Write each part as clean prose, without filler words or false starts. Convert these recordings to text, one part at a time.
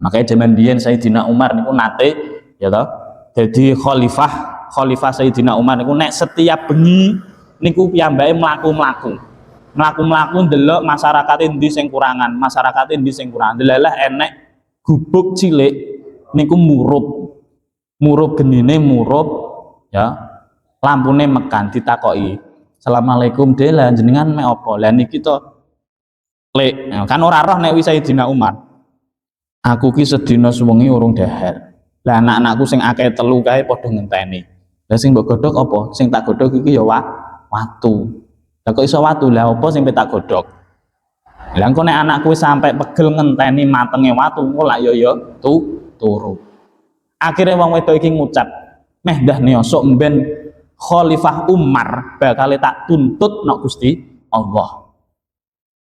Makanya zaman biyen Sayyidina Umar niku nate ya toh jadi khalifah Sayyidina Umar niku nek setiap bengi niku piyambake mlaku-mlaku ndelok masyarakat endi sing kurangan, masyarakat endi sing kurang. Delalah enek gubuk cilik niku murup genine ya lampune mekan ditakoki Assalamualaikum Dela jenengan mek apa lah niki to lek kan ora roh nek Sayyidina Umar aku ki sedina suwengi urung dahar. Lah anak-anakku sing akeh telu kae padha ngenteni. Lah sing mbok godhog apa? Sing tak godhog iki ya watu. Lah kok iso watu? Lah apa sing tak godhog? Lah engko nek anakku sampai pegel ngenteni matenge watu, engko lak yo turu. Akhire wong wedok iki ngucap, "Meh dah niosok mben Khalifah Umar bakal tak tuntut nok Gusti Allah."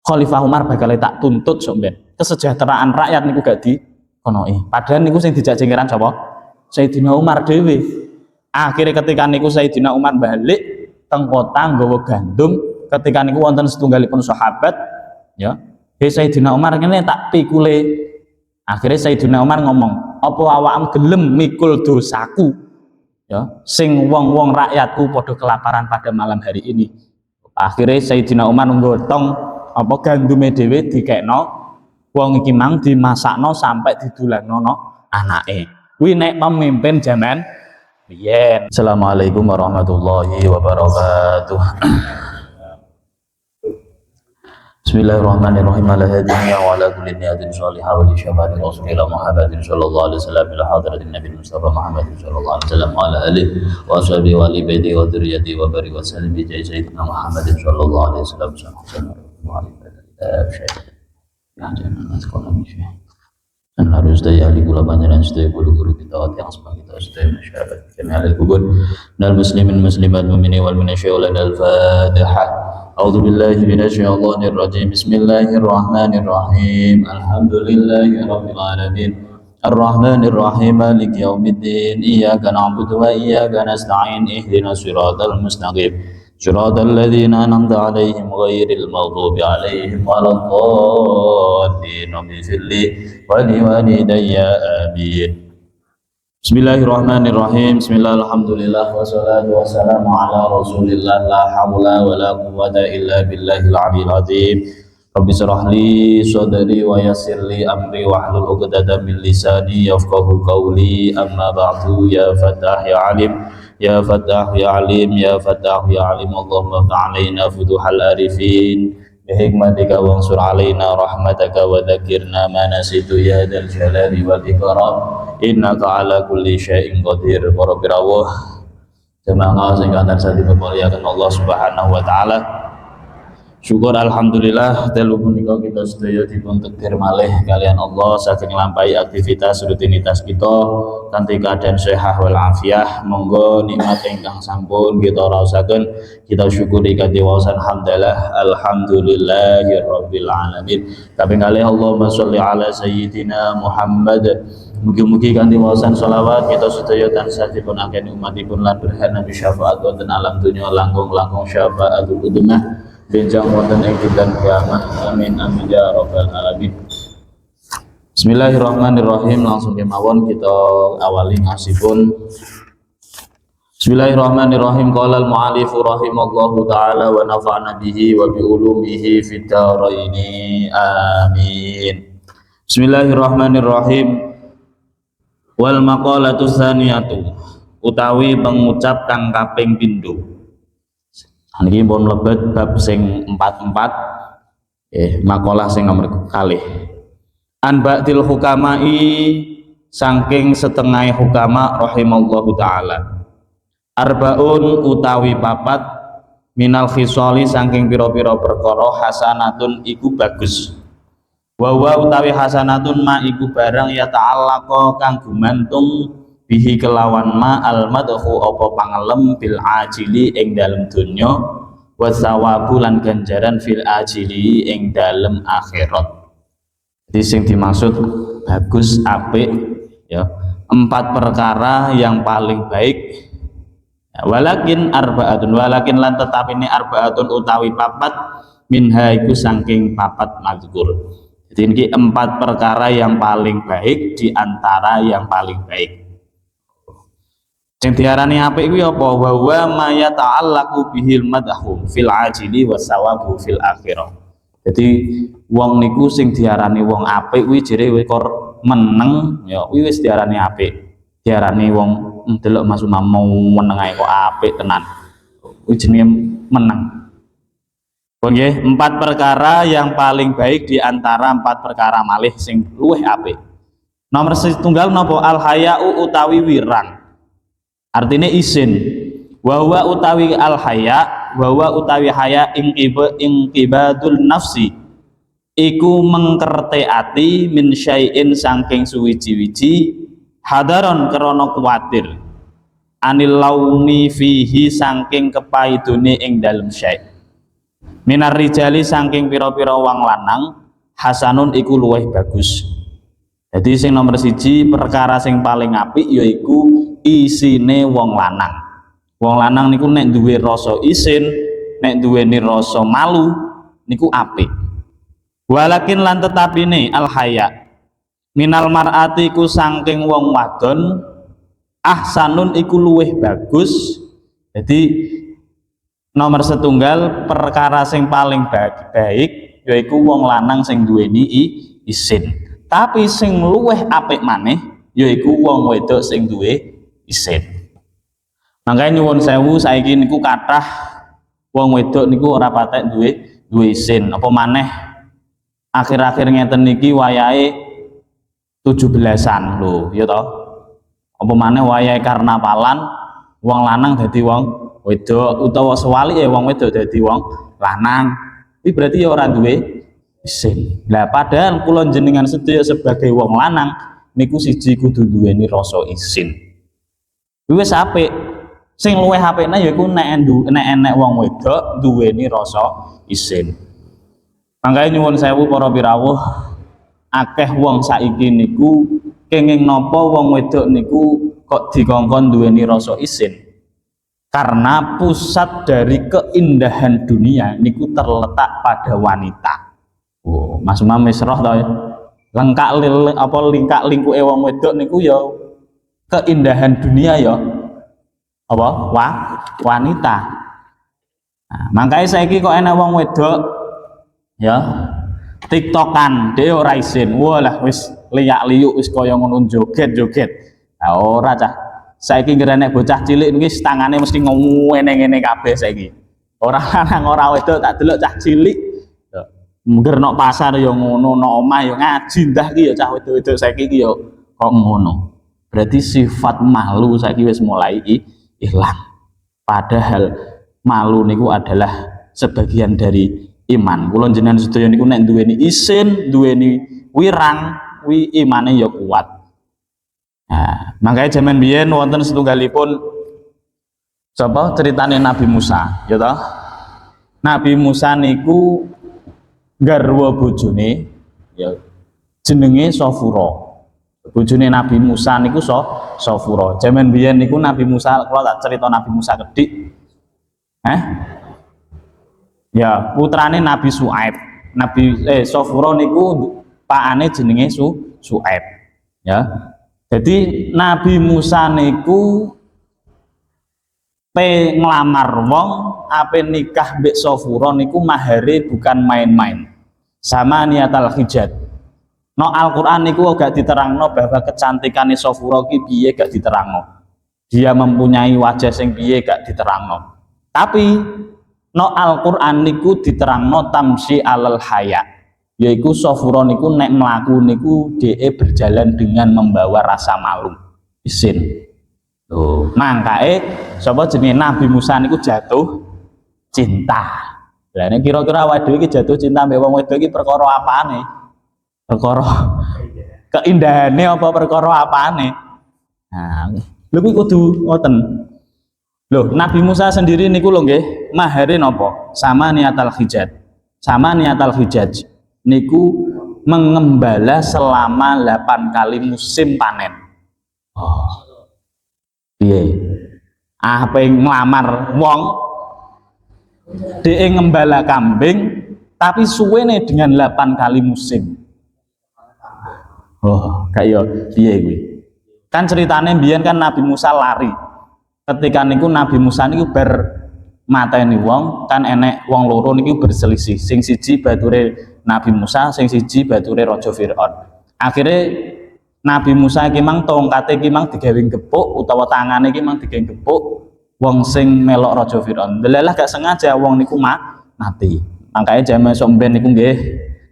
Khalifah Umar bakal tak tuntut sok mben. Kesejahteraan rakyat niku gak dikonoki. Padahal niku sing dijak jengeran sapa? Sayyidina Umar dhewe. Akhirnya ketika niku Sayyidina Umar balik teng kota nggawa gandum, ketika niku wonten setunggalipun sahabat, ya, Sayyidina Umar ngene tak pikule. Akhirnya Sayyidina Umar ngomong, "Apa awakmu gelem mikul dosaku?" Ya, sing wong-wong rakyatku padha kelaparan pada malam hari ini. Akhirnya Sayyidina Umar nggotong apa gandume dhewe dikekno wong iki mang dimasakno sampai didulangno anake. Kuwi nek pemimpin zaman biyen. Assalamualaikum warahmatullahi wabarakatuh. Bismillahirrahmanirrahim. Ala hadina wa ala kulli niyatin shalihah wa li syabati Rasulillah Muhammadin sallallahu alaihi wasallam ila hadratin Nabi Mustafa Muhammadin sallallahu alaihi wasallam wa ala alihi wa sahbihi wa ali baiti wa dzurriyyati wa barik wa sallim bi sayyidina Muhammadin sallallahu alaihi wasallam wa ala alihi yang jangan sekolah ini dan harus daya ahli gula panjenengan sedaya guru-guru kita yang sebab kita sedaya masyarakat kami ahli kubur dan muslimin muslimat mu'minin wal munasyai'in al-fatihah. A'udzu billahi minasyaitonir rajim. Bismillahirrahmanirrahim. Alhamdulillahi rabbil alamin. Ar-Rahmanir Rahim Maliki yaumiddin. Iyyaka na'budu wa iyyaka nasta'in. Ihdinas siratal mustaqim. صراط الذين أنعمت عليهم غير المغضوب عليهم ولا الضالين اغفر لي ولوالدي آمين. Bismillahirrahmanirrahim. Bismillah, alhamdulillah, wassalatu wassalamu ala rasulillah, la hawla wa la quwwata illa billahil aliyyil azim. Rabbi shrah li sadri wa yassir li amri wahlul 'uqdatam min lisani yafqahu qawli. Amma ba'du, ya Fattah ya Alim, ya Fattah ya Alim, ya Fattah ya Alim. Allahumma fa'alaina futuhal arifin bihikmatika wansur alaina rahmataka wa dzakirna ma nasitu ya dzal jalali wal ikram innaka ala kulli syai'in qadir. Para pirawuh jemaah sing kanthi dimuliakan Allah Subhanahu wa taala. Syukur alhamdulillah telu punika kita sedaya dipun takdir malih kalian Allah saking nglampahi aktivitas rutinitas kita kanthi keadaan sehat wal afiah. Monggo nikmat ingkang sampun kita raosaken kita syukuri kanthi waosan alhamdulillahirabbil alamin. Kaping kalih Allahumma sholli ala sayyidina Muhammad. Mugi-mugi kanthi waosan sholawat kita sedaya tansah dipun akeni umatipun lan berhana bi syafaat wonten alam dunya langkung-langkung syafaatul udmah benjang wonten ing dinten kiamat. Amin amin ya rabbal alamin. Bismillahirrahmanirrahim. Langsung kemawon kita awali ngasipun. Bismillahirrahmanirrahim. Qala al-mu'allif rahimallahu taala wa nafa'na bihi wa bi ulumihi fid dharain. Amin. Bismillahirrahmanirrahim. Wal maqalatu tsaniyatu utawi pengucap kang kaping pindho. Niki pun mlebet bab sing 44 makalah sing nomor kalih. An ba'dil hukamai saking setengah hukama rahimallahu taala. Arbaun utawi papat minal khisali saking pira-pira perkara hasanatun iku bagus. Wa utawi hasanatun ma iku barang ya ta'allaqa kang gumantung bihi kelawan ma al madhu apa pangelem bil ajili ing dalem dunya wa thawabu lan ganjaran fil ajili ing dalem akhirat. Jadi sing dimaksud bagus apik ya 4 perkara yang paling baik ya, walakin lan tetap ini arbaatun utawi papat minha iku saking papat mazkur. Jadi ini 4 perkara yang paling baik di antara yang paling baik. Sing diarani apik kuwi apa? Wa huwa ma yata'allaqu bihil madhu fil ajili wasawabu fil akhirah. Jadi wong niku sing diarani wong apik kuwi jere kor meneng ya kuwi wis diarani apik. Diarani wong delok Mas Umam mau meneng ae kok apik tenan. Kuwi jenenge meneng. Nggih, 4 perkara yang paling baik di antara 4 perkara malih sing luwih apik. Nomor setunggal napa? Al haya'u utawi wirang. Artinya izin. Wa huwa utawi al haya, wa huwa utawi haya inqibadul nafsi. Iku mengkerte ati min syai'in saking suwiji-wiji hadaron krana kuwatir. Anil launi fihi saking kepaidune ing dalem syai'. Minar rijali saking pira-pira wong lanang hasanun iku luwih bagus. Jadi sing nomor 1 perkara sing paling apik yaiku isine wong lanang. Wong lanang niku nek duwe rasa isin, nek duweni rasa malu niku apik. Walakin lan tetapine al haya minal mar'ati ku saking wong wadon ahsanun iku luwih bagus. Jadi nomor setunggal perkara sing paling baik yaiku wong lanang sing duweni isin. Tapi sing luwih apik maneh yaiku wong wedok sing duwe isin. Makanya nyuwun sewu saiki niku kathah wong wedok niku ora patek duwe isin. Apa maneh akhir-akhir ngeten niki wayahe 17-an lho, ya toh. Apa maneh wayahe karnavalan wong lanang dadi wong wedok utawa sewalike wong wedok dadi wong lanang. Iki berarti ya ora duwe isin. Lah padahal kula jenengan sedaya sebagai wong lanang niku siji kudu duweni rasa isin. Wis apik. Sing luwih apikne yaiku nek enek wong wedok duweni rasa isin. Mangkae nyuwun sewu para pirawuh, akeh wong saiki niku kenging napa wong wedok niku kok dikongkon duweni rasa isin. Karena pusat dari keindahan dunia niku terletak pada wanita. Oh, Mas Umam wis roh to ya. Lingkak lingkuke wong wedok niku ya keindahan dunia ya. Apa? Wanita. Nah, makanya saiki kok enak wong wedok ya tiktokan dhewe ora isin. Walah wis liyak-liyuk wis kaya ngono joget-joget. Nah, ora cah. Saiki ngerenek bocah cilik niki tangane mesti ngene-ngene kabeh saiki. Ora lanang ora wedok tak delok cah cilik. Mungkin nok pasar ya ngono, nok omah ya ngaji ndah ki ya cah wedok-wedok saiki ki ya kok ngono. Berarti sifat malu saiki wis mulai hilang. Padahal malu niku adalah sebagian dari iman. Kula jenengan sedaya niku nek duweni isin, duweni wirang, wi imane ya kuat. Nah, makanya zaman biyen wonten setunggalipun sapa ceritane Nabi Musa, ya toh? Nabi Musa niku garwa bojone ya jenenge Sofura. Bojone Nabi Musa niku Sofura. Zaman biyen niku Nabi Musa, kalau tak cerita Nabi Musa kedik. Ya, putrane Nabi Su'aib. Sofura niku pakane jenenge Su'aib. Ya. Jadi Nabi Musa niku pe nglamar wong ape nikah mbek Sofura niku mahare bukan main-main. Sama niatal hijat. No Al-Qur'an niku gak diterangno bahwa kecantikane Sofura ki piye gak diterangno. Dia mempunyai wajah sing piye gak diterangno. Tapi no Al-Qur'an niku diterangno tamsi alal haya. Yaiku Sofura niku nek mlaku niku dhek berjalan dengan membawa rasa malu isin. Loh, mangkae sapa jenenge Nabi Musa niku jatuh cinta. Lah nek kira-kira awake dhewe iki jatuh cinta mbek wong wedok iki perkara apane? Perkara keindahane apa perkara apane? Nah, lha kuwi kudu ngoten. Loh, Nabi Musa sendiri niku lho nggih, mahare napa? Sama niatal hijaj. Sama niatal hijaj. Niku mengembala selama 8 kali musim panen. Oh. Piye? Pengen nglamar wong dhek ngembala kambing tapi suwene dengan 8 kali musim. Oh, kayak piye kuwi? Kan ceritane mbiyen kan Nabi Musa lari. Ketika niku Nabi Musa niku ber mateni wong, kan enek wong loro niku berselisih. Sing siji bature Nabi Musa, sing siji bature Raja Firaun. Akhirnya Nabi Musa iki mang tongkate iki mang digawe gepuk utawa tangane iki mang digawe gepuk wong sing melok Raja Firaun. Delalah gak sengaja wong niku mati. Makanya jaman somben niku nggih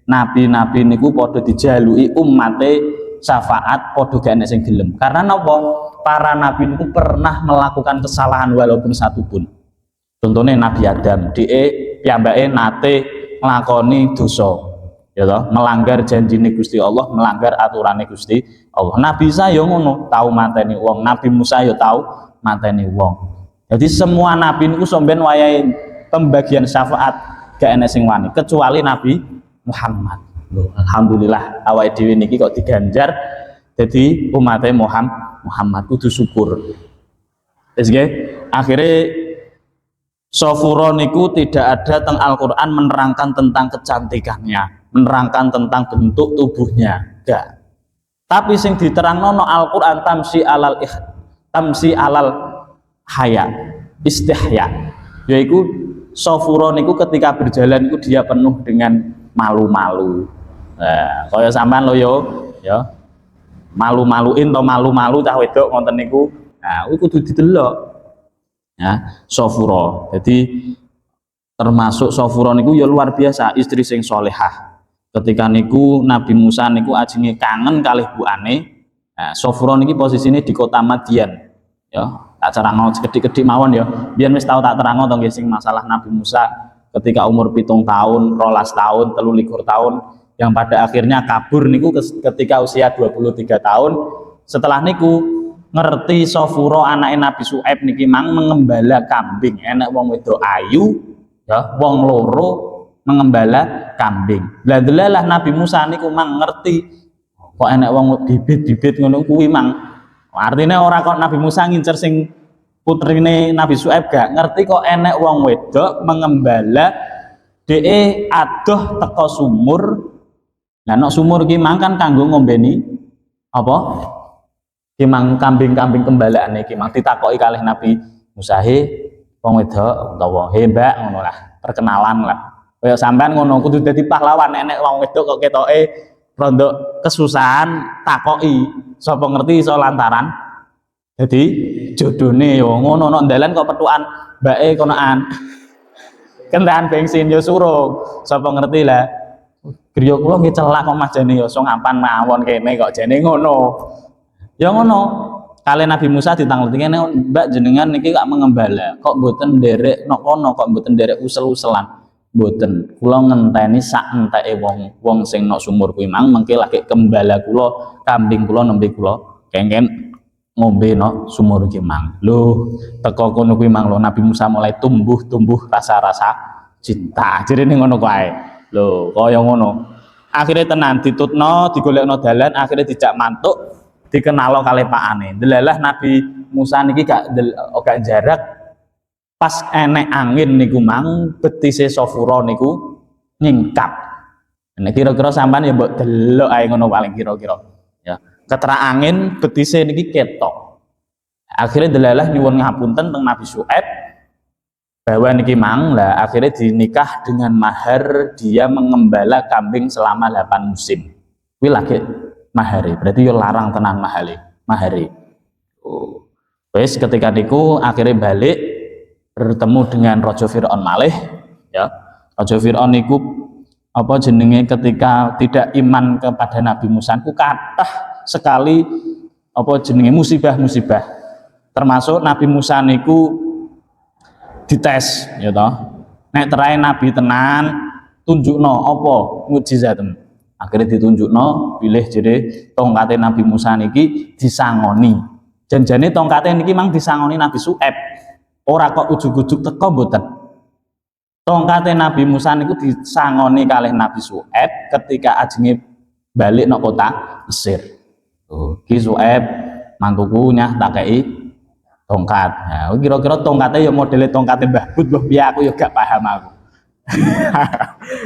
nabi-nabi niku padha dijaluki umate syafaat padha gak enek sing gelem. Karena napa? Para nabi niku pernah melakukan kesalahan walaupun satu pun. Contohnya Nabi Adam, dhek piyambake nate nglakoni dosa. Ya toh, melanggar janjine Gusti Allah, melanggar aturane Gusti Allah. Nabi Isa ya ngono, tau mateni wong. Nabi Musa ya tau mateni wong. Jadi semua nabi niku somben wayahe pembagian syafaat gak enek sing wani kecuali Nabi Muhammad. Loh, alhamdulillah awake dhewe niki kok diganjar jadi umatnya Muhammad kudu syukur. Wis nggih, akhire Sofuro niku tidak ada teng Al-Qur'an menerangkan tentang kecantikannya, menerangkan tentang bentuk tubuhnya, enggak. Tapi sing diterangno no Al-Qur'an tamsi alal haya, istihya. Yaiku Sofuro niku ketika berjalan niku dia penuh dengan malu-malu. Nah, kaya sampean lho yo, ya. Malu-maluin to malu-malu cah wedok ngoten niku. Nah, kuwi kudu didelok. Ya, Sofuro. Jadi termasuk Sofuro niku ya luar biasa, istri sing solehah. Ketika niku Nabi Musa niku ajenge kangen kalih buane. Nah, Sofuro niki posisine di kota Madian. Ya, tak terangno sekedhik-kedhik mawon ya. Biyen wis tau tak terangno to nggih sing masalah Nabi Musa ketika umur 7 tahun, 12 tahun, 23 tahun yang pada akhirnya kabur niku ketika usia 23 tahun. Setelah niku ngerti Sofuro anake Nabi Su'aib niki mang mengembala kambing, enek wong wedok ayu ya, wong loro mengembala kambing. Lah delalah Nabi Musa niku mang ngerti kok enek wong bibit-bibit ngono kuwi mang. Artinya ora kok Nabi Musa ngincer sing putrine Nabi Su'aib gak ngerti kok enek wong wedok mengembala dhek adoh teko sumur. Lah nek sumur ki mang kan kanggo ngombeni apa? Kimang kambing-kambing kembalaane iki mang ditakoki kalih Nabi Musa, he wong wedok utawa he mbak ngono lah, perkenalan lah. Kaya sampean ngono kudu dadi pahlawan, enek wong wedok kok ketoke rondok kesusahan takoki, sapa ngerti iso lantaran dadi jodone yo ngono nek dalan kok petukan mbake konoan. Kendaraan bensin yo surung, sapa ngerti lah. Griya kula nggih celak kok Mas jane yo iso ngampan mawon kene kok jane ngono. Ya ngono, kali Nabi Musa ditanglet ngene, Mbak jenengan niki gak mengembala, kok mboten nderek nok kono, kok mboten nderek usel-uselan. Mboten, kula ngenteni sak enteke wong sing nok sumur kuwi mang mengke lagi kembala kula, kambing kula nembe kula kengken ngombe nok sumur iki mang. Lho, teko kono kuwi mang lho Nabi Musa mulai tumbuh rasa-rasa cinta. Jirene ngono kae. Lho, kaya ngono. Akhire tenan ditutno, digolekno dalan, akhire dijak mantuk dikenalo kali pakane. Delalah Nabi Musa niki gak jarak pas enek angin niku mang betise Sofuro niku nyingkap. Nek kira-kira sampean ya mbok delok ae ngono paling kira-kira. Ya, ketera angin betise niki ketok. Akhirnya delalah nyuwun ngapunten teng Nabi Su'aib bahwa niki mang lah akhirnya dinikah dengan mahar dia mengembala kambing selama 8 musim. Kuwi lagi mahari, berarti yo larang tenan mahari. Oh. Wes ketika niku akhirnya balik bertemu dengan Raja Firaun malih, ya. Raja Firaun niku apa jenenge ketika tidak iman kepada Nabi Musa ku kathah sekali apa jenenge musibah-musibah. Termasuk Nabi Musa niku dites, ya toh. Nek terae Nabi tenan tunjukno apa mukjizatem. Akhirnya ditunjukno pilih jadi tongkate Nabi Musa niki disangoni. Janjane tongkate niki mang disangoni Nabi Su'aib. Ora kok ujug-ujug teko mboten. Tongkate Nabi Musa niku disangoni kalih Nabi Su'aib ketika ajenge balik nang kota Mesir. Oh, ki Su'aib mantuku nyah tak kei tongkat. Nah, kira-kira tongkate ya modele tongkate Mbah Bud, mbah piye aku ya gak paham aku.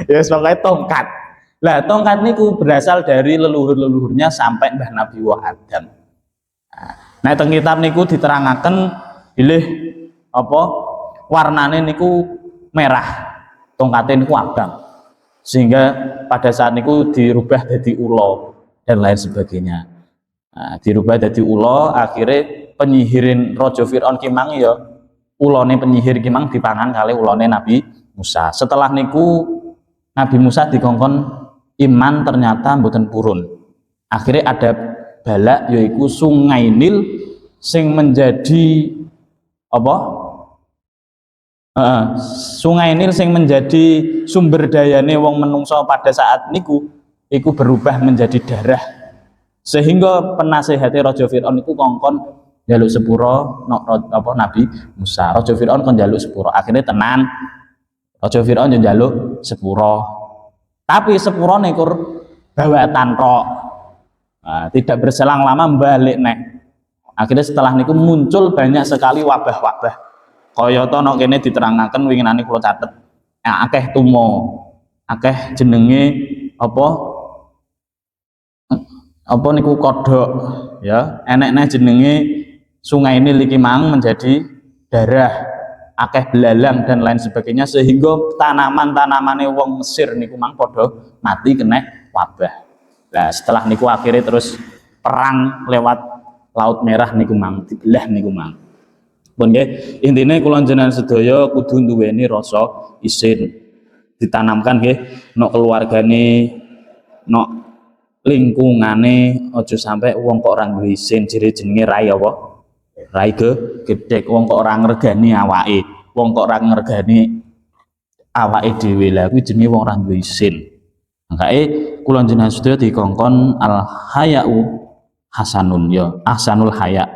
Ya pokoke tongkat. Lah tongkat niku berasal dari leluhur-leluhurnya sampai Mbah Nabi Adam. Nah, teng kitab niku diterangaken bilih apa warnane niku merah, tongkatnya niku abang. Sehingga pada saat niku dirubah jadi ulo dan lain sebagainya. Nah, dirubah jadi ulo, akhirnya penyihirin Raja Fir'aun kimang ya ulone penyihir kimang dipangan kali ulone Nabi Musa. Setelah niku Nabi Musa dikongkon iman ternyata mboten purun. Akhirnya ada balak yaitu Sungai Nil sing menjadi apa? Sungai Nil sing menjadi sumber dayane wong menungso pada saat niku iku berubah menjadi darah. Sehingga penasehati Raja Fir'aun itu kongkon jaluk sepuro Nabi Musa. Raja Fir'aun kon jaluk sepuro. Akhirnya tenan Raja Fir'aun jaluk sepuro. Tapi sepuro nekur bawa tanrok. Nah, tidak berselang lama balik nek. Akhirnya setelah niku muncul banyak sekali wabah-wabah. Kaya to nek kene diterangaken winginane kula catet. Akeh tumo, akeh jenenge apa niku kodok ya. Enek jenenge Sungai Nil iki mang menjadi darah, akeh belalang dan lain sebagainya sehingga tanaman-tanamane wong Mesir niku mang padha mati kena wabah. Nah, setelah niku akhirnya terus perang lewat Laut Merah niku mang, dibelah niku mang. Pun nggih, intine kula jenengan sedaya kudu duweni rasa isin. Ditanamkan nggih nok keluargane, nok lingkungane aja sampai wong kok ora duwe isin, jenenge rai apa? Rai gedhek, wong kok ora ngregani awake, wong kok ora ngregani awake dhewe. Lah kuwi jenenge wong ora duwe isin. Makake kula jenengan sedaya dikongkon al hayau hasanun ya, ahsanul haya.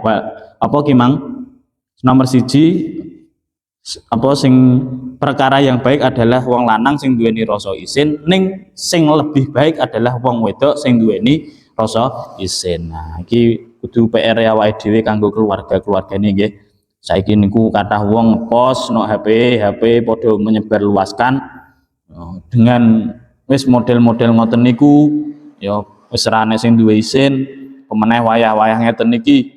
Apa ki mang? Nomor siji apa sing perkara yang baik adalah wong lanang sing duweni rasa isin, ning sing lebih baik adalah wong wedok sing duweni rasa isin. Nah, iki kudu PR awake dhewe kanggo keluarga-keluargane nggih. Saiki niku kathah wong ngepost no HP padha menyebarluaskan dengan wis model-model ngoten niku ya wis rane sing duwe isin, pemeneh wayah-wayah ngeten niki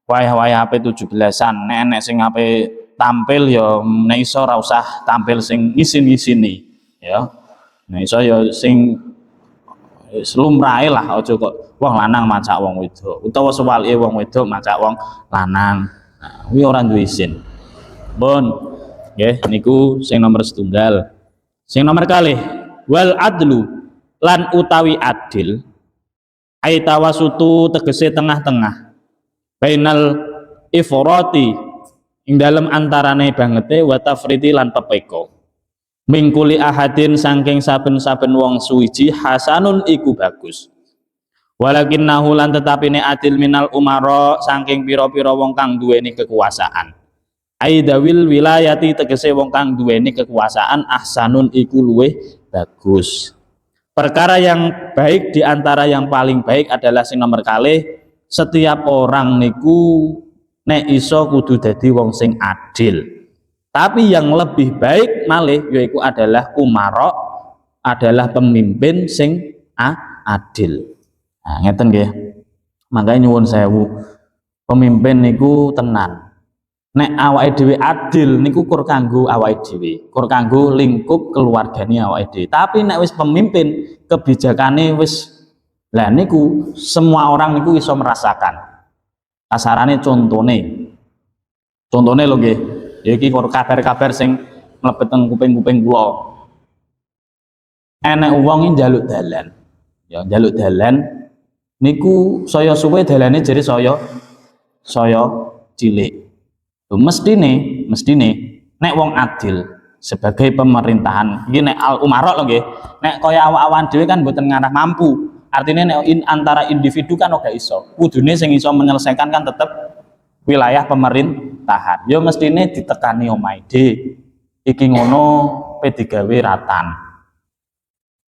wayah-wayah HP 17-an. Nek sing HP tampil ya nek iso ora usah tampil sing isin-isini ya. Nek iso ya sing lumrahe lah, aja kok wong lanang macak wong wedok utawa sewalike wong wedok macak wong lanang. Nah, kuwi ora duwe isin. Pun nggih niku sing nomor setunggal. Sing nomor kalih wal adlu lan utawi adil ai tawasutu tegese tengah-tengah bainal ifrati ing dalem antarane bangete wa tafriti lan pepeko mingkuli ahadin saking saben-saben wong suwiji hasanun iku bagus walakin nahulan tetapine adil minal umara saking pira-pira wong kang duweni kekuasaan aidawil wilayati tegese wong kang duweni kekuasaan ahsanun iku luweh bagus. Perkara yang baik diantara yang paling baik adalah sing nomor kalih setiap orang niku nek iso kudu dadi wong sing adil. Tapi yang lebih baik malih yaiku adalah umara, adalah pemimpin sing adil. Nah, ngeten nggih. Makanya nyuwun sewu, pemimpin niku tenan. Nek awake dhewe adil niku kur kanggo awake dhewe, kur kanggo lingkup keluargane awake dhewe. Tapi nek wis pemimpin, kebijakane wis lah niku semua orang niku iso merasakan. Kasarane contone lho nggih. Ya iki kabar-kabar sing mlebet teng kuping-kuping kula. Enek wong njaluk dalan. Ya njaluk dalan niku saya suwe dalane jare saya cilik. Mestine nek wong adil sebagai pemerintahan iki nek al umarok lho nggih, nek kaya awak-awan dhewe kan mboten ngarah mampu, artinya nek antara individu kan ora iso, kudune sing iso menyelesaikan kan tetep wilayah pemerintahan. Yo mestine ditekani omahe iki ngono pe digawe ratan,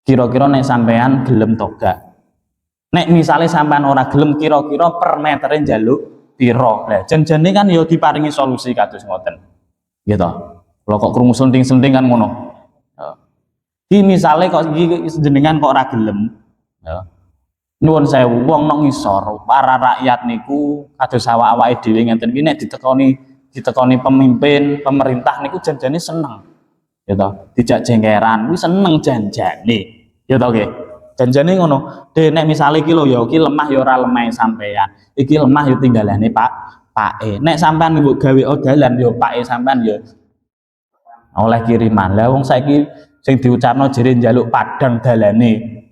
kira-kira nek sampean gelem toga, nek misalnya sampean ora gelem kira-kira per metere njaluk piro. Lah jan-jane kan ya diparingi solusi kados ngoten. Nggih to. Lha kok krungu senting-senting kan ngono. Ki misale kok iki jenengan kok ora gelem, ya. Nuwun sewu wong nang ngisor, para rakyat niku kados awak-awake dhewe ngenten iki nek ditekoni pemimpin, pemerintah niku janjane seneng. Ya toh, dijak jengkeran kuwi seneng janjane. Ya toh nggih. Janjane ngono. Dek nek misale iki lho ya iki lemah ya ora lemah sampean. Iki lemah ya tinggalane Pake. Nek sampean mbok gawe odalan ya Pake sampean ya oleh kiriman. Lah wong saiki sing diucapno jere njaluk padang dalane.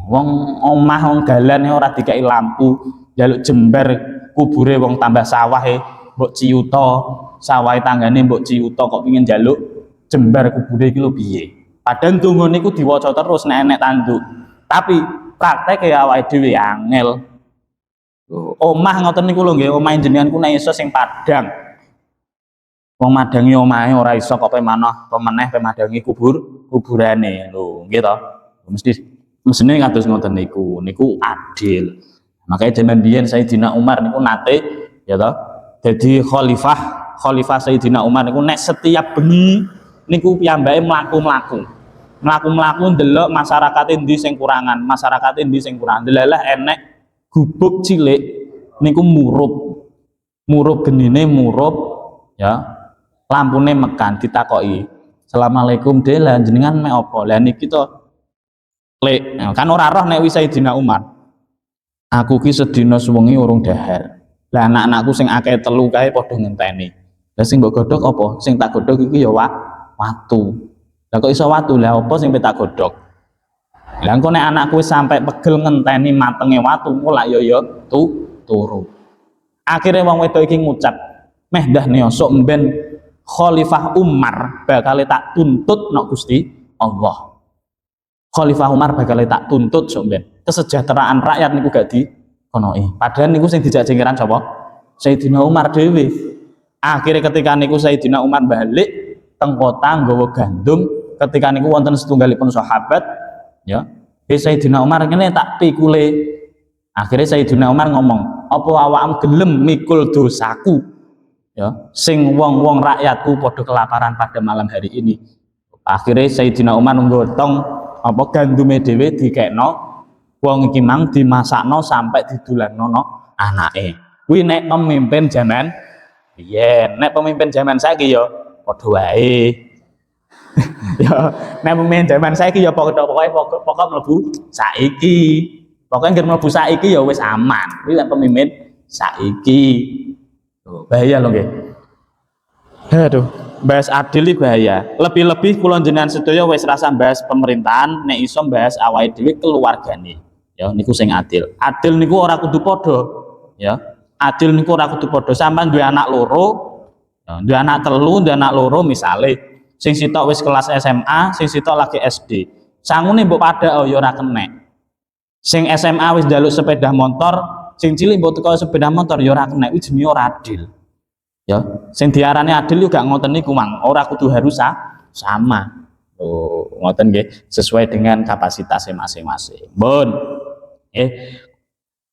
Wong omah wong dalan ora dikai lampu, njaluk jember kubure wong tambah sawahe mbok ciyuta, sawahe tanggane mbok ciyuta kok pengin njaluk jember kubure iki lho piye. Padahal donga niku diwaca terus nek enek tanduk. Tapi prakteke awake dhewe angel. Omah ngoten niku lho nggih, omah jenengan ku nek iso sing padang. Wong madangi omahe ora iso kok pemeneh pemadangi kuburane lho nggih to. Mestine kados ngoten niku adil. Makanya zaman biyen Sayyidina Umar niku nate ya toh dadi khalifah Sayyidina Umar niku nek setiap bengi niku piyambake mlaku-mlaku ndelok masyarakat endi sing kurangan, masyarakat endi sing kurang. Delalah enek gubuk cilik niku murup genine ya. Lampune mekan ditakoki. Assalamualaikum Dek, lah jenengan mek apa? Lah niki to lek kan ora roh nek wis Sayyidina Umar. Aku ki sedina suwengi urung dahar. Lah anak-anakku sing akeh telu kae padha ngenteni. Lah sing mbok godhog apa? Sing tak godhog iki ya watu. Lah kok iso watu? Lah apa sing tak godhog? Lah engko nek anakku wis sampe pegel ngenteni matenge watu, engko lak yo turu. Akhire wong wedok iki ngucap, "Meh dah neosok mben Khalifah Umar bakal tak tuntut nok Gusti Allah." Khalifah Umar bakal tak tuntut sok ben. Kesejahteraan rakyat niku gak dikonoi. Padahal niku sing dijak jengkeran sapa? Sayyidina Umar dhewe. Akhirnya ketika niku Sayyidina Umar balik teng kota nggawa gandum, ketika niku wonten setunggalipun sahabat ya. Sayyidina Umar ngene tak pikule. Akhirnya Sayyidina Umar ngomong, "Apa awakmu gelem mikul dosaku?" Ya, sing wong-wong rakyatku padha kelaparan pada malam hari ini. Akhirnya Sayyidina Umar nggotong apa gandume dhewe dikekno wong iki mang dimasakno sampai didulangno anake. Kuwi nek pemimpin zaman biyen, nek pemimpin zaman saiki ya padha wae. Ya, nek pemimpin zaman saiki ya pokok mlebu saiki. Pokoke nggih mlebu saiki ya wis aman. Kuwi nek pemimpin saiki. Bahaya loh nggih. Aduh, bahas adil iki bahaya. Lebih-lebih kula jenengan sedaya wis rasa bahas pemerintahan, nek iso bahas awake dhewe keluargane. Ya niku sing adil. Adil niku ora kudu padha, ya. Adil niku ora kudu padha. Sampeyan duwe anak loro, ya, duwe anak telu, duwe anak loro misale. Sing sitok wis kelas SMA, sing sitok lagi SD. Sangune mbok padha ya ora kenek. Sing SMA wis njaluk sepeda motor, sing cilik mbok teko sepeda motor ya ora kena, iki jenenge ora adil. Ya, sing diarani adil yo gak ngoten niku mang, ora kudu harus sama. Oh, ngoten nggih, sesuai dengan kapasitasnya masing-masing. Bon.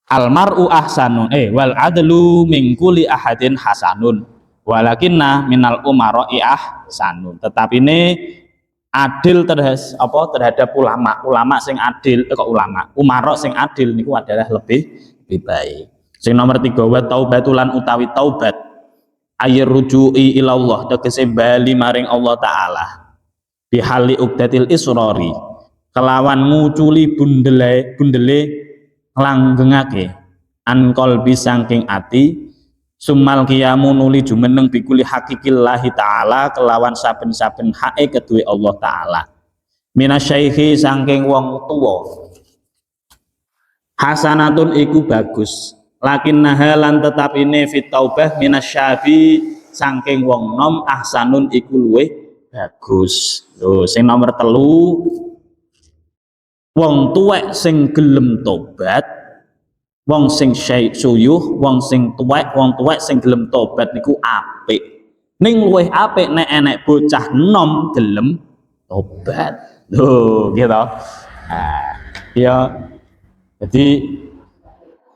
Almar'u ahsanun wal adlu min kulli ahadin hasanun walakinna minal umara'i ahsanun. Tetapi ini adil terhadap ulama sing adil umara sing adil niku adalah lebih baik. Sing nomor 3 wa taubatulan utawi taubat ayir ruju'i ilallah tegese bali maring Allah taala bihali uqdatil israri kelawan nguculi bundele langgengake an qalbi saking ati sumal qiyamu nuli jumeneng bikuli hakikillahi taala kelawan saben-saben hae kedue Allah taala minasyaikhi saking wong tuwa hasanatun iku bagus lakin nahalan tetap ini fit taubah minasyabi saking wong nom ahsanun iku luweh bagus. Lho sing nomor 3 wong tuwek sing gelem tobat, wong sing suyuh, wong tuwek sing gelem tobat niku apik. Ning luweh apik nek enek bocah nom gelem tobat. Lho gitu. Nah, ya jadi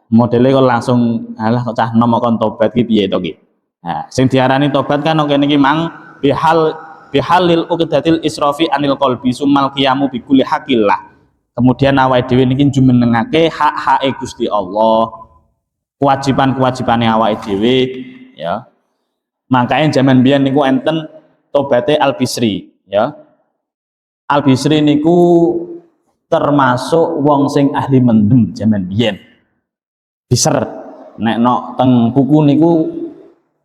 modelnya kok langsung alah kok cah nom kon tobat ki piye to ki. Nah, sing diarani tobat kan kene iki mang bihal bihalil uqdatil israfi anil qalbi sumal qiyamu bi kulli haqqillah. Kemudian awake dhewe niki jumenengake hak-hake Gusti Allah, kewajiban-kewajibane awake dhewe ya. Makanya zaman biyen niku enten tobaté Al-Bisri ya. Al-Bisri niku termasuk wong sing ahli mendem zaman biyen. Biser nek no teng buku niku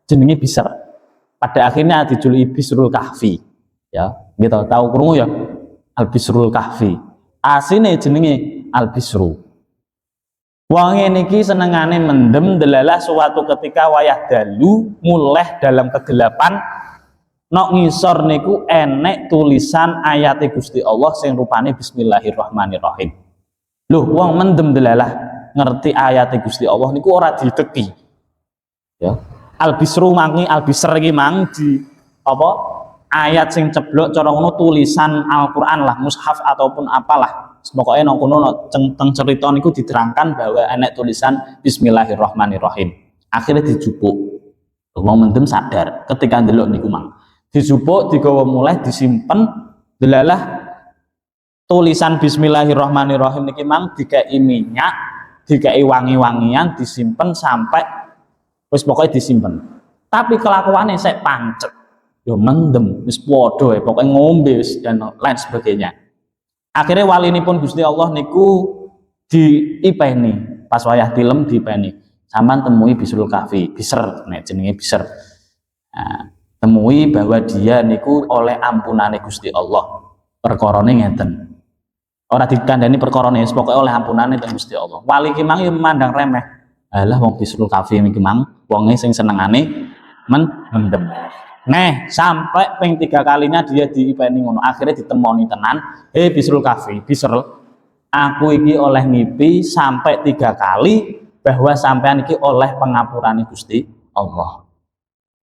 jenenge Biser. Pada akhirnya dijuluki Bisrul Kahfi ya. Gitu tahu krungu ya Al-Bisrul Kahfi. Asline jenenge Al-Bisru. Wong niki senengane mendem delalah suatu ketika wayah dalu mulai dalam kegelapan nok ngisor niku enek tulisan ayat Gusti Allah sing rupane Bismillahirrahmanirrahim. Loh wong mendem delalah ngerti ayat Gusti Allah niku ora diteki. Ya. Al-Bisru mangi Al-Bisr iki mang di apa ayat sing ceblok cara ngono tulisan Al-Qur'an lah, mushaf ataupun apalah. Pokoknya nang kono teng cerita niku diterangkan bahwa enek tulisan Bismillahirrahmanirrahim. Akhirnya dijupuk. Wong mendem sadar ketika ndelok niku mang. Dijupuk digawa mulai disimpen delalah tulisan Bismillahirrahmanirrahim niki mang dikai minyak, dikai wangi-wangian disimpen sampai wis pokoknya disimpen. Tapi kelakuannya saya pancet. Yo mendem wis padha pokoknya ngombe wis dan lain sebagainya. Akhirnya wali ini pun Gusti Allah niku diipeni pas wayah tilem diipeni sampean temui Bisrul Kahfi Biser nek jenenge Biser. Nah, temui bahwa dia niku oleh ampunane Gusti Allah perkorone ngeten ora dikandani perkorone pokoknya oleh ampunane Gusti Allah. Wali ki mang yo memandang remeh alah wong Bisrul Kahfi iki mang wonge sing senengane mendem. Nah, sampai ping 3 kalinya dia diipeni ngono. Akhirnya ditemoni tenan, Bisrul Kahfi, Bisrul, aku iki oleh ngipi sampai 3 kali bahwa sampean iki oleh pengapurane Gusti Allah.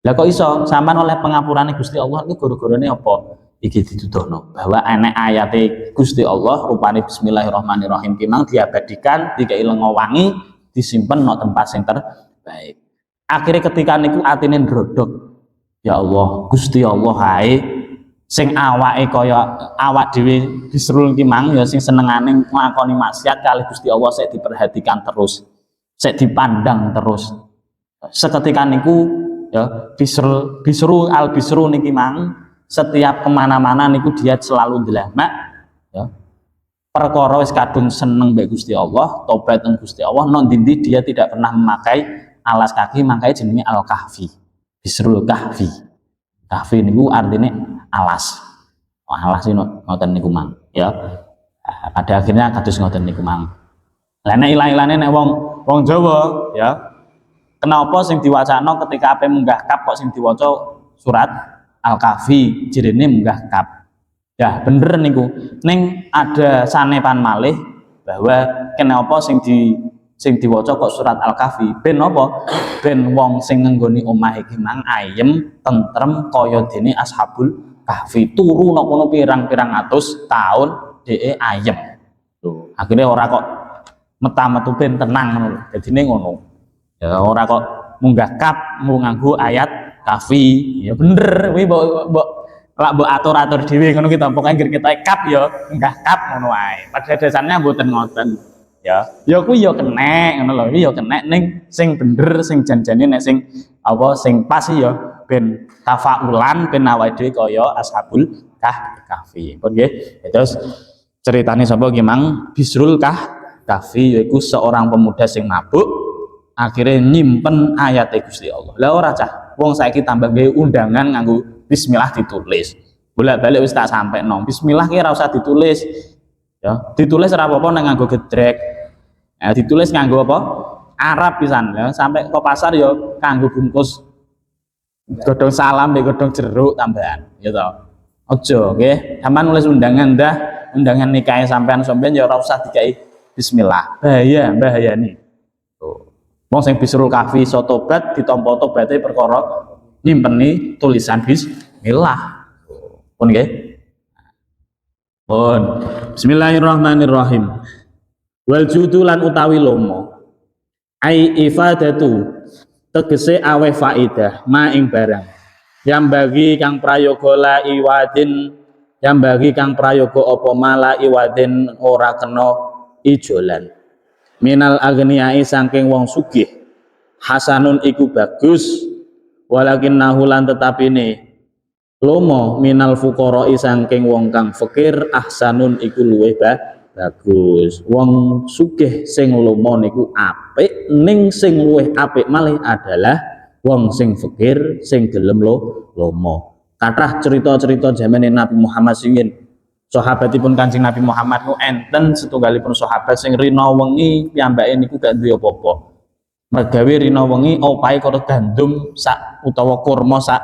Lah kok iso sampean oleh pengapurane Gusti Allah iki gara-garane apa? Iki dituduhno bahwa enek ayate Gusti Allah rupane Bismillahirrahmanirrahim ki mang diabadikan, dikai lenga wangi, disimpen nang tempat sing terbaik. Akhirnya ketika niku atine ndrodok. Ya Allah, Gusti Allah hae sing awake kaya awak dhewe Bisrul ki mang ya sing senengane nglakoni maksiat kali Gusti Allah sik diperhatikan terus, sik dipandang terus. Seketika niku ya Bisru Al-Bisru niki mang setiap kemana-mana niku dia selalu ndelamak ya. Perkara wis kadung seneng mbek Gusti Allah, tobat nang Gusti Allah, non dindi dia tidak pernah memakai alas kaki, makanya jenenge Al-Kahfi. Bisrul Kahfi. Kahfi niku artinya alas. Alas ini ngoten niku mang, ya. Pada akhirnya kados ngoten niku mang. Lah nek ilang-ilane nek wong Jawa, ya. Kenapa sing diwacana ketika ape munggah kap kok sing diwaca surat Al-Kahfi jirine munggah kap. Ya, bener niku. Ning ada sanepan malih bahwa kenapa sing diwaca kok surat Al-Kahfi ben apa? Ben wong sing ngenggoni omah iki mang ayem, tentrem kaya dene Ashabul Kahfi. Turu nang kono pirang-pirang atus taun dheke ayem. Lho, akhirnya ora kok meta-metu ben tenang ngono lho. Dadine ngono. Ya ora kok munggah kap mu nganggo ayat Kahfi. Ya bener kuwi mbok lak mbok atur-atur dhewe ngono kita pokoke kita kap ya munggah kap ngono wae. Pada dasarnya mboten ngoten. Ya kuwi ya kenek ngono lho, iki ya kenek ning sing bener sing janjane nek sing apa sing pas ya ben tafaulan ben awake dhewe kaya Ashabul Kahfi. Pun nggih. Terus ceritane sapa ki mang Bisrul Kahfi yaiku seorang pemuda sing mabuk akhirnya nyimpen ayat Gusti Allah. Lah ora cah, wong saiki tambah gawe undangan nganggo bismillah ditulis. Bolak-balik wis tak sampe nang bismillah ki ora usah ditulis. Ya, ditulis ora apa-apa nang nganggo gedrek. Ditulis nganggo apa? Arab pisan ya, sampai ke pasar ya kanggo bungkus godhong salam mbek godhong jeruk tambahan, ya to. Aja nggih, sampean nulis undangan dah, undangan nikahe sampean ya ora usah dikai bismillah. Bahaya nih. Tuh. Wong sing Bisrul Kahfi iso tobat ditampa tobaté perkara nyimpeni tulisan bismillah. Pun nggih. Pun. Bismillahirrahmanirrahim. Wal judulan utawi lomo. Ai ifadatu tegese awe faidah ma ing barang. yang bagi kang prayoga la iwadin yang bagi kang prayoga apa mala iwadin ora kena ijolan minal agniai saking wong sugih hasanun iku bagus walakin nahulan tetapi ne lomo minal fuqara'i saking wong kang fakir ahsanun iku luwih bagus. Wong sugih sing lomo niku apik, ning sing luwih apik malih adalah wong sing fakir sing gelem lomo. Kathah cerita-cerita zamane Nabi Muhammad singin sahabatipun Kanjeng Nabi Muhammad ku enten setunggalipun sahabat sing rina wengi piyambake niku gak duwe apa-apa. Mergawe rina wengi opahe karo gandum sak utawa kurma sak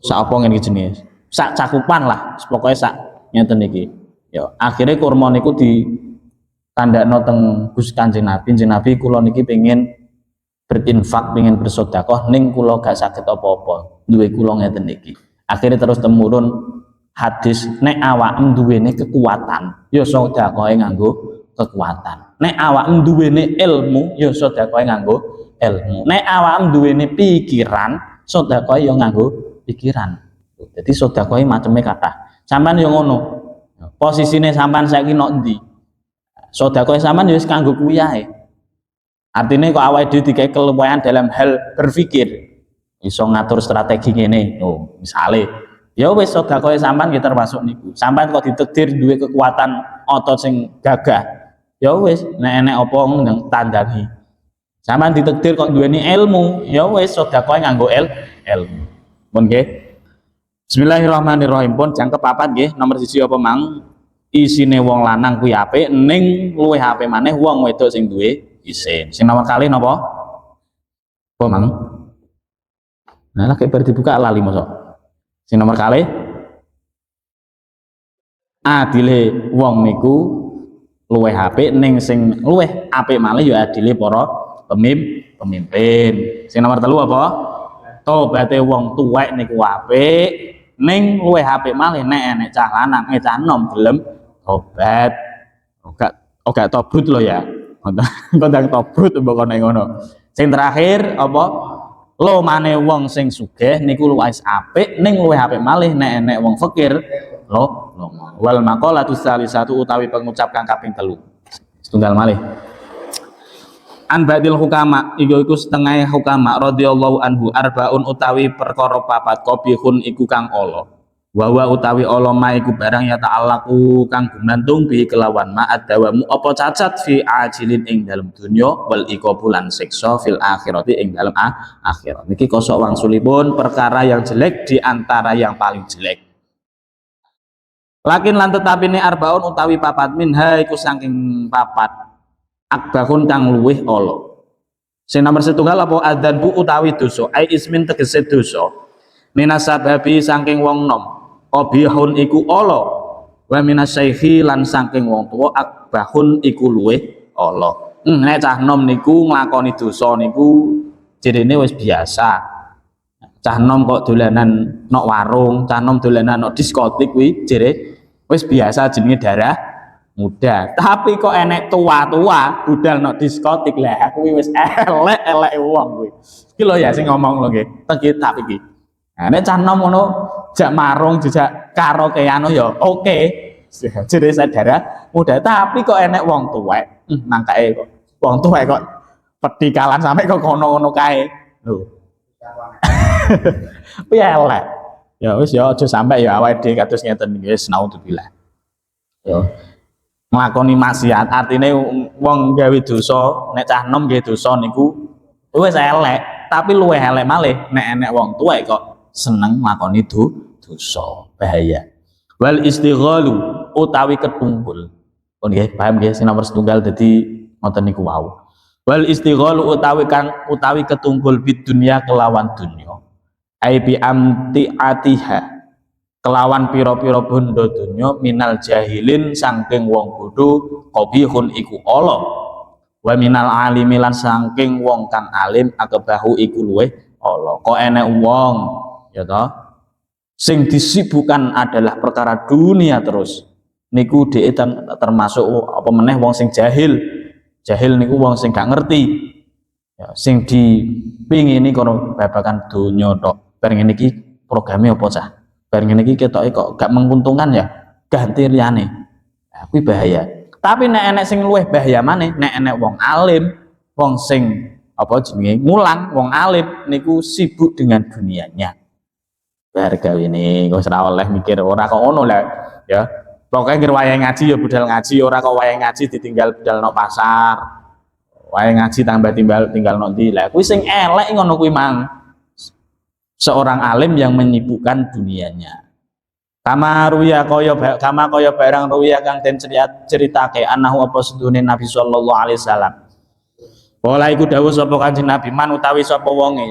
apa ngene iki jenis. Sak cakupan lah, pokoke sak ngeten iki. Ya, akhirnya kurma niku ditandakno teng Gus Kanjeng Nabi kula niki pengen berinfak, pengen bersedekah ning kula gak saged apa-apa. Duwe kula ngeten niki. Akhirnya terus temurun hadis nek awakmu duwene kekuatan, ya sedekahe nganggo kekuatan. Nek awakmu duwene ilmu, ya sedekahe nganggo ilmu. Nek awakmu duwene pikiran, sedekahe ya nganggo pikiran. Jadi sedekahe maceme kathah. Sampeyan yo ngono. Posisine sampean saiki nok endi? Sedekah sampean ya wis kanggo kuwi ae. Artine kok awake dhewe digawe keluwehan dalam hal berpikir. Iso ngatur strategi ngene. Oh, misale ya wis sedekah sampean ya termasuk niku. Sampean kok ditakdir duwe kekuatan otot sing gagah. Ya wis nek enek apa ndang tandangi. Sampean ditakdir kok duweni ilmu, ya wis sedekah nganggo ilmu. Mun nggih. Bismillahirrahmanirrahim. Pun jangkep papat nggih. Nomor 1 apa mang? Isine wong lanang kuwi apik ning luwih apik maneh wong wedok sing duwe isin. Sing nomor kali napa? Apa mang? Nah, lagi bar dibuka lali mosok. Sing nomor kali adile wong niku luwih apik ning sing luwih apik malih ya adile para pemimpin. Sing nomor 3 apa? Tobaté wong tuwek niku apik ning luwih apik malih nek enek cah lanang cah enom gelem tobat. Oga tobrut lo ya. Kondang tobrut mbok kono ngono. Sing terakhir apa? Lomane wong sing sugih niku luwih apik ning luwih apik malih nek enek wong fakir lomo. Wal maqalatu salisatu utawi pengucap kang kaping 3. Setunggal malih. An badil hukama iku setengah hukama radhiyallahu anhu arbaun utawi perkara papat qabihun iku kang ala wa utawi ala ma iku barang ya ta'allaqu kang gumantung bi kelawan ma adawamu apa cacat fi ajilin ing dalem dunya wal iqabulan siksa fil akhirati ing dalem akhirat. Niki kosok wangsulipun perkara yang jelek di antara yang paling jelek. Lakin lan tetapine arbaun utawi papat minha iku saking papat akbahun kang luwih ala. Sing nomor 1 apa adzanbu utawi dosa ai ismin tegese dosa minasababi saking wong nom qabihun iku ala wa minasyaihi lan saking wong tuwa akbahun iku luwih ala. Nek cah nom niku nglakoni dosa niku jirene wis biasa. Cah nom kok dolanan nok warung, cah nom dolanan nok diskotik kuwi jere wis biasa jenenge darah muda. Tapi kok enek tua-tua budal nok diskotik lah kuwi wis elek-elek wong kuwi. Iki lho ya sing ngomong lho nggih. Teng kitab iki. Nah nek cah nom ngono jak marung jejak karaokean ya oke. Jere sadara muda tapi kok enek wong tuwek. Nangkae kok wong tuwek kok pedikalan sampe kok kono-kono kae. Lho. Piye elek. Ya wis ya aja sampe ya awake dhewe kados ngeten nggih naudzubillah. Ya nglakoni maksiat artine wong gawe dosa nek cah enom nggih dosa niku wis elek tapi luwih elek malih nek enek wong tuwek kok seneng nglakoni dosa bahaya. Wal istighalu utawi ketumpul pun nggih paham nggih sing nomor 1 dadi ngoten niku wau. Wal istighalu utawi ketumpul bid dunya kelawan dunya ai bi amtiatiha kelawan pira-pira bondo donya minal jahilin saking wong bodho qabihun iku ala wa minal alimi lan saking wong kang alim akabahu iku luweh ala. Kok enek wong ya toh sing disibukan adalah perkara dunia terus niku dhek termasuk apa meneh wong sing jahil niku wong sing gak ngerti ya, sing dipingini karo babagan donya tok bar ngene iki programe apa cah, bar ngene iki ketoke kok gak menguntungkan ya, ganti liyane. Nah, kuwi bahaya. Tapi nek enek sing luwih bahaya maneh, nek enek wong alim, wong sing apa jenenge ngulang, wong alim niku sibuk dengan dunianya. Bar gawene wis ora oleh mikir ora kok ngono lah ya. Pokoke ngger wayahe ngaji ya budal ngaji, ora kok wayahe ngaji ditinggal budal nang pasar. Wayahe ngaji tambah tinggal nang ndi. Lah kuwi sing elek ngono kuwi mang. Seorang alim yang menyibukkan dunianya. Kama kaya barang ruya kang den ceritake anahu apa sedune Nabi sallallahu alaihi wasallam. Wala iku dawuh sapa Kanjeng Nabi man utawi sapa wonge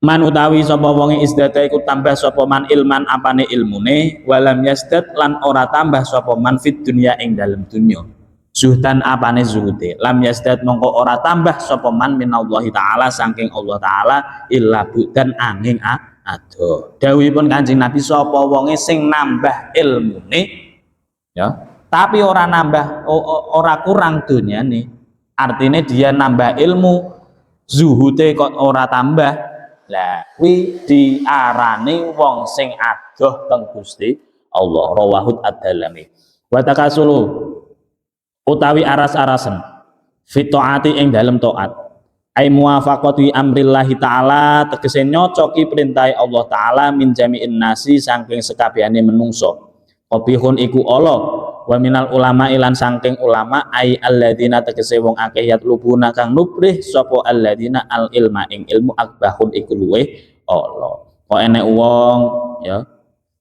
man utawi sapa wonge izdada iku tambah sapa man ilman apane ilmune walam yasdad lan ora tambah sapa man fit dunya ing dalem dunya zuhdan apane zuhude lam yasdad mongko ora tambah sapa man minallahi taala saking Allah taala illa budan angin ado dawuhipun Kanjeng Nabi sapa wonge sing nambah ilmune ya tapi ora nambah ora kurang dunyane artinya dia nambah ilmu zuhude kok ora tambah. Lah kuwi diarani wong sing adoh teng Gusti Allah rawahut ad-Dalami wa takasulu utawi aras-arasen fi taati ing dalem taat ai muwafaqati amrillahi taala tegese nyocoki perintah Allah taala min jami'in nasi saking sekabehane menungso qabihun iku Allah wa minal ulama ilan saking ulama ai alladzina tegese wong akeh yatlubuna kang nubrih sapa alladzina al ilma ing ilmu akbahun iku luweh Allah kok enek wong ya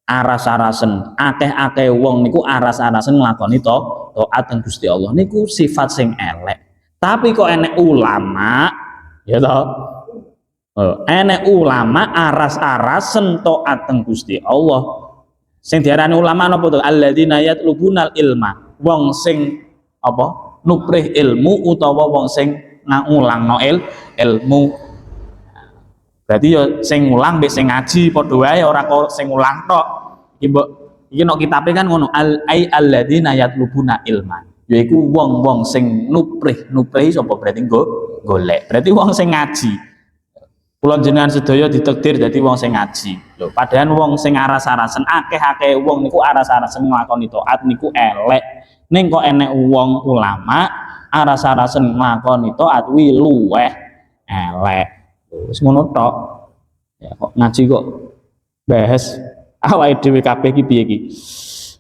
aras-arasen akeh-akeh wong niku aras-arasen nglakoni taat teng Gusti Allah niku sifat sing elek tapi kok enek ulama ya toh enek ulama aras-arasen taat teng Gusti Allah sing diarani ulama napa to alladzina yatlubunal ilma wong sing apa nuprih ilmu utawa wong sing ngulangno ilmu berarti ya sing ngulang mbek sing ngaji padha wae ora kok sing ngulang tok iki mbok iki nek kitabe kan ngono alladzina yatlubuna ilma yaiku wong-wong sing nuprih sapa berarti golek berarti wong sing ngaji. Kula jenengan sedaya ditakdir dadi wong sing ngaji. Lho, padahal wong sing aras-arasen akeh-akeh wong niku aras-arasen nglakoni taat niku elek. Ning kok enek wong ulama aras-arasen nglakoni taat kuwi luweh elek. Wis ngono tok. Ya kok ngaji kok bahas awake dhewe kabeh iki piye iki.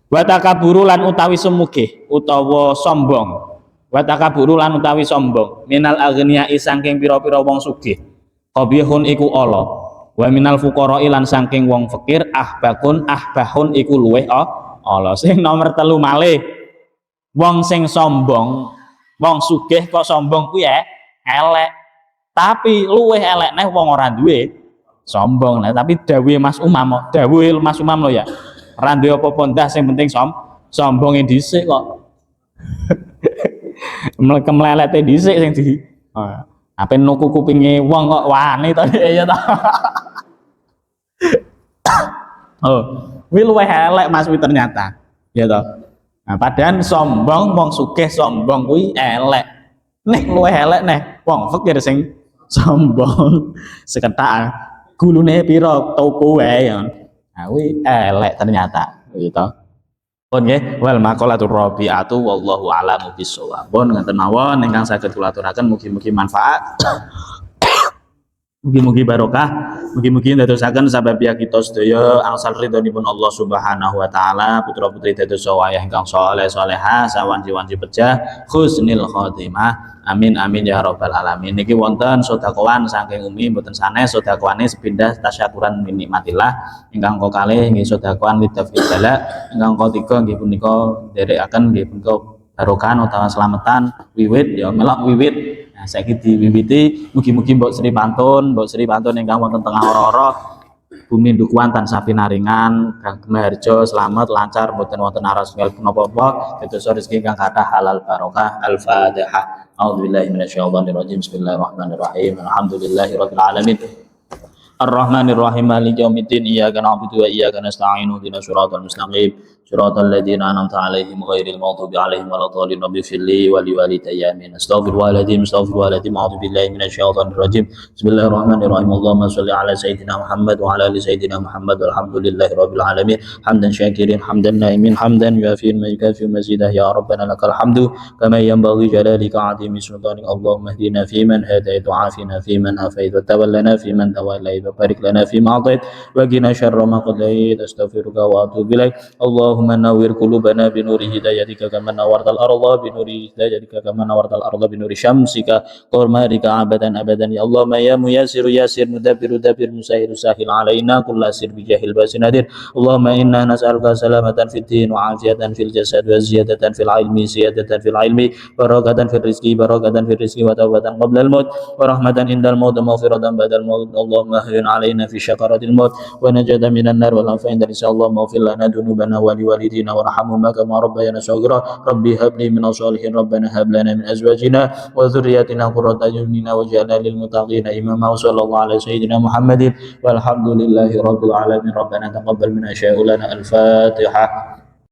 Wa takaburu lan utawi sumugih utawa sombong. Wa takaburu lan utawi sombong minal aghniya saking pira-pira wong sugih. Qabihun iku Allah wa minal fuqara lan saking wong fakir ahbahun iku luweh Allah sing nomor 3 malih wong sing sombong wong sugih kok sombong kuwi elek tapi luweh elek neh wong ora duwe sombong nah tapi dawuhe Mas Umam lo ya ora duwe apa-apa ndah sing penting sombonge dhisik kok mlelete dhisik sing di apa nuku kupinge wong kok wani to ya to. Oh, kuwi luwih elek Mas wi ternyata. Ya to. Nah, padahal sombong wong sugih sombong kuwi elek. Nek luwih elek neh wong fakir sing sombong seketak gulune pira toko wae. Nah, kuwi elek ternyata gitu. Pun nggih wal maqalatur rabi'atu wallahu a'lamu bissawab. Pun ngaten mawon ingkang saged kula aturaken mugi-mugi manfaat. Mugi-mugi barokah, mugi-mugi ndadosaken sababia kita sedaya angsal ridhonipun Allah Subhanahu wa taala, putra-putri dados wayah ingkang saleh salehah, sawanci-wanci pejah, husnul khotimah. Amin amin ya rabbal alamin. Niki wonten sedekawan saking Umi mboten sanes sedekawane sepindah tasyakuran min nikmatillah. Ingkang kalih nggih sedekawan lidafil bala, ingkang ketiga nggih punika nderekaken nggih punika barokah utawa slametan wiwit ya melok wiwit. Nah, saiki diwiwiti mugi-mugi Mbok Sri Pantun ingkang wonten tengah ora-ora bumi dukuhan tansah pinaringan kagem harjo slamet lancar mboten wonten aras napa-napa dados rezeki ingkang kathah halal barokah. Al-Fatihah. A'udzubillahi minasyaitonir rajim. Bismillahirrahmanirrahim. Alhamdulillahirabbil alamin. Ar-Rahmanir Rahim. Maliki yaumiddin. Iyyaka na'budu wa iyyaka nasta'in. Ihdinas siratal mustaqim. صراط الذين أنعمت عليهم غير المغضوب عليهم ولا الضالين رب اغفر لي ولوالدي آمين استغفر والدي استغفر والدي أعوذ بالله من الشيطان الرجيم بسم الله الرحمن الرحيم اللهم صل على سيدنا محمد وعلى آل سيدنا محمد والحمد لله رب العالمين حمدا شاكرين حمدا نائمين حمدا يوافي ما يكافئ مزيده يا ربنا لك الحمد كما ينبغي جلالك عظيم سلطانك اللهم اهدنا فيمن هديت وعافنا فيمن عافيت وتولنا فيمن توليت وبارك لنا فيما أعطيت وقنا شر ما قضيت استغفرك وأتوب إليك اللهم نور قلوبنا بنور هدايتك كما نورت الأرض بنور هدايتك كما نورت الأرض بنور شمسك قمرك أبدا أبدا يا اللهم يا ميسر ياسر مدبر دبر مسهل ساهل علينا كل أسر بجاه الباس نادر اللهم إنا نسألك سلامة في الدين وعافية في الجسد وزيادة في العلم زيادة في العلم بركة في الرزق بركة في الرزق وتوبة قبل الموت ورحمة عند الموت مغفرة بعد الموت اللهم اهون علينا في شكرة الموت ونجد من النار والعافية عند الإنسان اللهم اغفر لنا ذنوبنا ولوالدينا وارحمهما كما ربيانا صغيرا ربي هب لي من الصالحين ربنا هب لنا من أزواجنا وذرياتنا قرة أعين واجعلنا للمتقين إماما وصلى الله على سيدنا محمد والحمد لله رب العالمين ربنا تقبل منا شيء لنا الفاتحة.